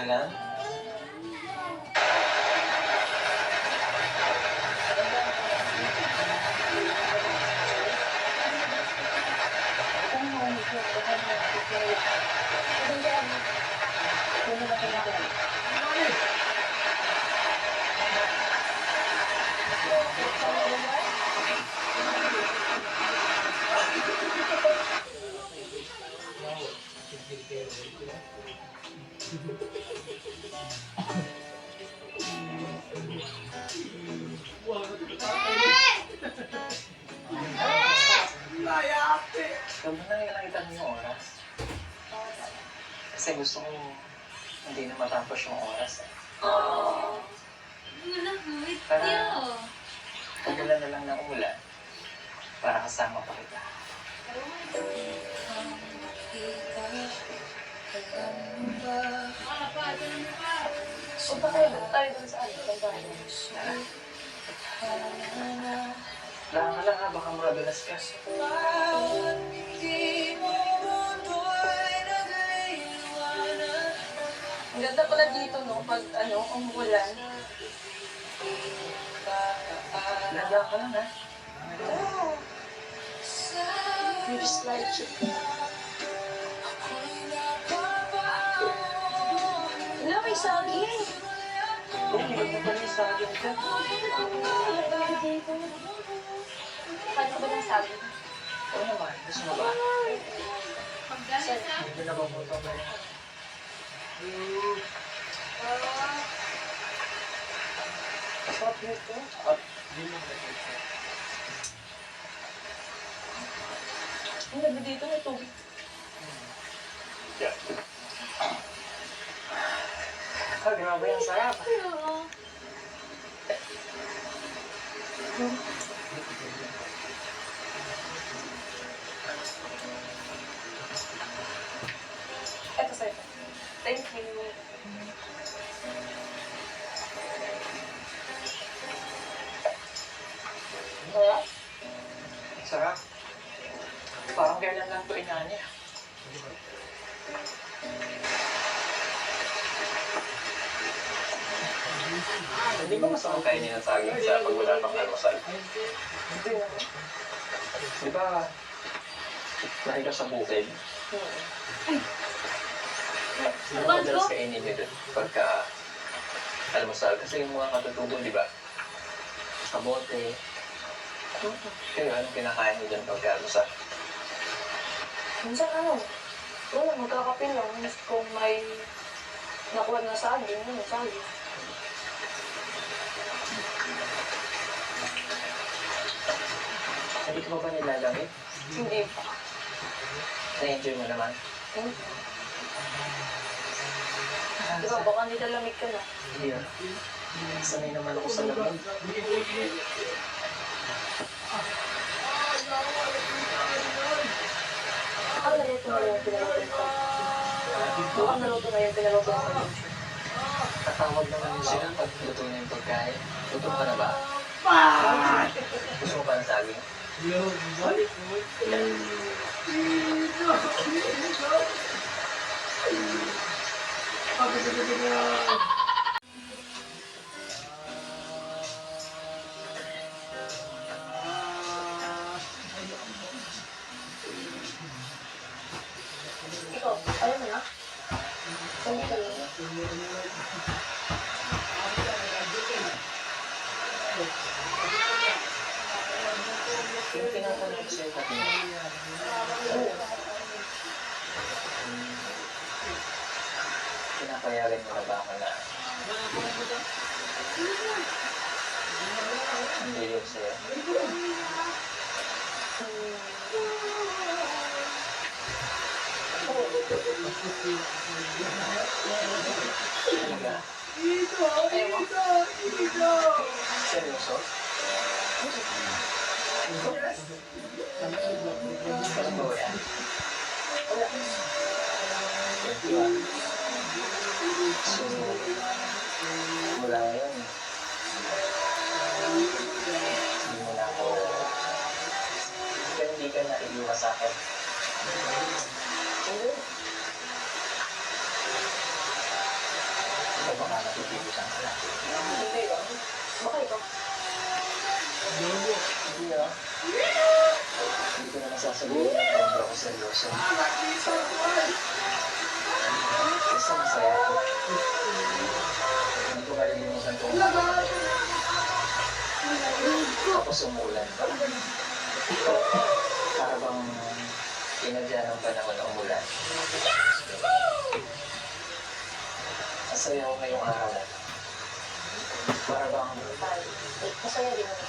lang? Ikaw ba na nakita mo yung oras? Kasi gusto ko hindi na matapos yung oras. Para umulan na lang ng umulan para kasama pa kita. Punta kayo tayo dun sa ating bahay. Lahan ka lang ha, baka maradulas ka. Ang ganda pala dito, no? Pag, umulan. Lagyan ka lang ha. Huge slide ship. Wala, may saging. Hindi mo pa rin sa akin ka. Kaya ka ba ng saging? Oo naman, gusto mo ba? Saan? Hindi na mabuto ba yan? Masarap nito. At di mo ba ito? Ang gabi dito, may tubig. Yeah. Ah, grabe ang sarap. Eto sa'yo. Thank you. Kaya? Sarap. Parang kailan lang ito inani. Hindi ba masama kainin ng saging sa pag wala pang almusal? Hindi naman. Di ba, laki ka sa bukid? Ano madalas kainin nyo dun pagka almusal? Kasi yung mga katutubong, di ba? Kabote. Kayo, anong kinakain nyo dun pagka almusal? Minsan wala, magkakapin lang. Kung may nakuha na saging, saging. Hindi ka ba nilalamig? Hindi pa. Na-enjoy mo naman? Di ba, baka nilalamig ka na. Hindi ah. Sanay naman ako sa lamig. Ang naluto na yung pinaloto ko. Ang naluto na yung pinaloto ko. Tatawag naman yun sila pag luto na yung pagkain. Luto ka na ba? Gusto mo pa ng saging? Ikaw, ayaw mo na? Hindi ka lang. Yung tinatanong ko sa'yo kanina. Pinapayagan mo na ba ako na hindi yun sa'yo? Talaga? Seryoso? Ano ba yan? So, mula ngayon, hindi mo na ako, hindi ka na iiwas sa akin. Pipigilan ka lang. Hindi ah. Baka ikaw. Hindi ah. Hindi ko na nasasabihin na sobra ko seryoso. Basta masaya ako. Hindi ko malilimutan kung tapos umuulan. Para bang inadya ng panahon na umulan. Masaya ako ngayong araw. Para bang Masaya din ako.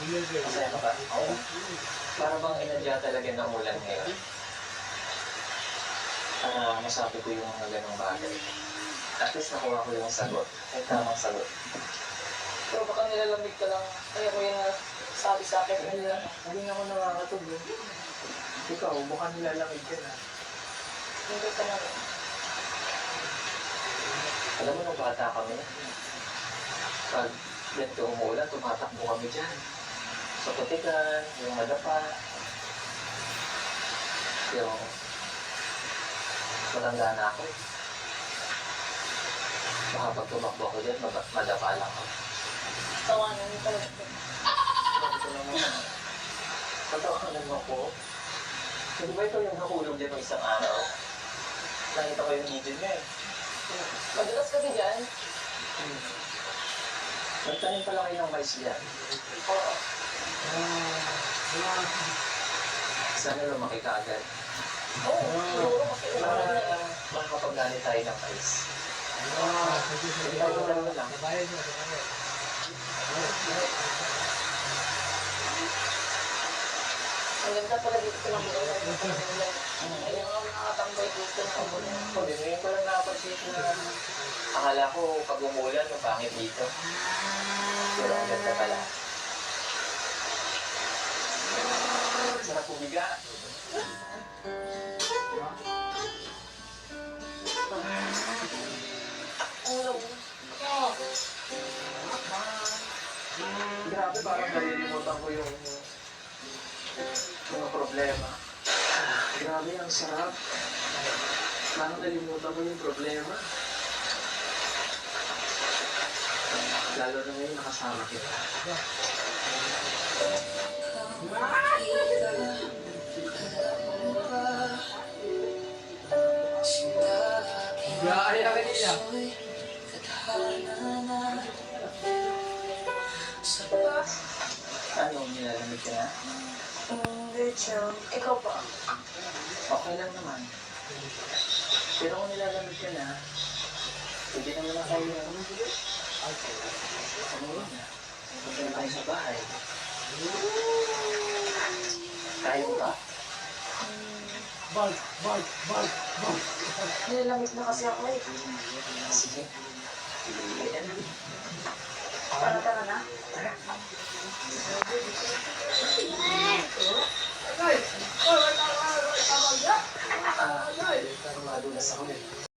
masaya ka ba? Oo. Para bang inadya talaga ng umulan ngayon. Para masabi ko yung mga ganong bagay. At least nakuha ko yung sagot. May tamang sagot. Pero baka nilalamig ka lang. Kaya ko yung sabi sa akin. Hindi ako nakakatog eh. Ikaw, baka nilalamig ka na. Hindi ka na. Alam mo, nung bata kami, pag ganito umuulan, tumatakbo kami dyan. Sa putikan, yung madapa, yung matanda na ako. Baka pag tumakbo ako dyan, madapa lang ako. Tawanan mo talaga. Ito naman. Patawanan mo ko. Hindi ba ito yung nahulog dyan ng isang araw? Nakita ko yung video niya eh. Madalas kasi dyan. Nagtanim pala kayo ng mais dyan. Oo. Sana lumaki ka agad. Oo. Siguro kasi Para makakapagdali tayo ng mais. Hindi tayo dalawa lang. ang ganda pala dito sa mga ulan. Ayun nga nakatambay dito na ulan. Hindi, ngayon ko lang nakapansin na akala ko pag umulan, yung pangit dito. Pero ang ganda pala. Sarap pumiga. Ang labo. Grabe, parang nalilimutan ko yung mga problema. Grabe, ang sarap. Parang nalimutan ko yung problema. Lalo na ngayon nakasama kita. Gaya ka niya. Ano, nilalamig ka na? Hindi, chill. Ikaw ba? Okay lang naman. Pero kung nilalamig ka na, pwede naman na tayo umuwi na. Punta na tayo sa bahay. Kaya mo ba? Nilalamig na kasi ako eh. Sige. Ayan. Tara na. Tara. Madulas ako eh.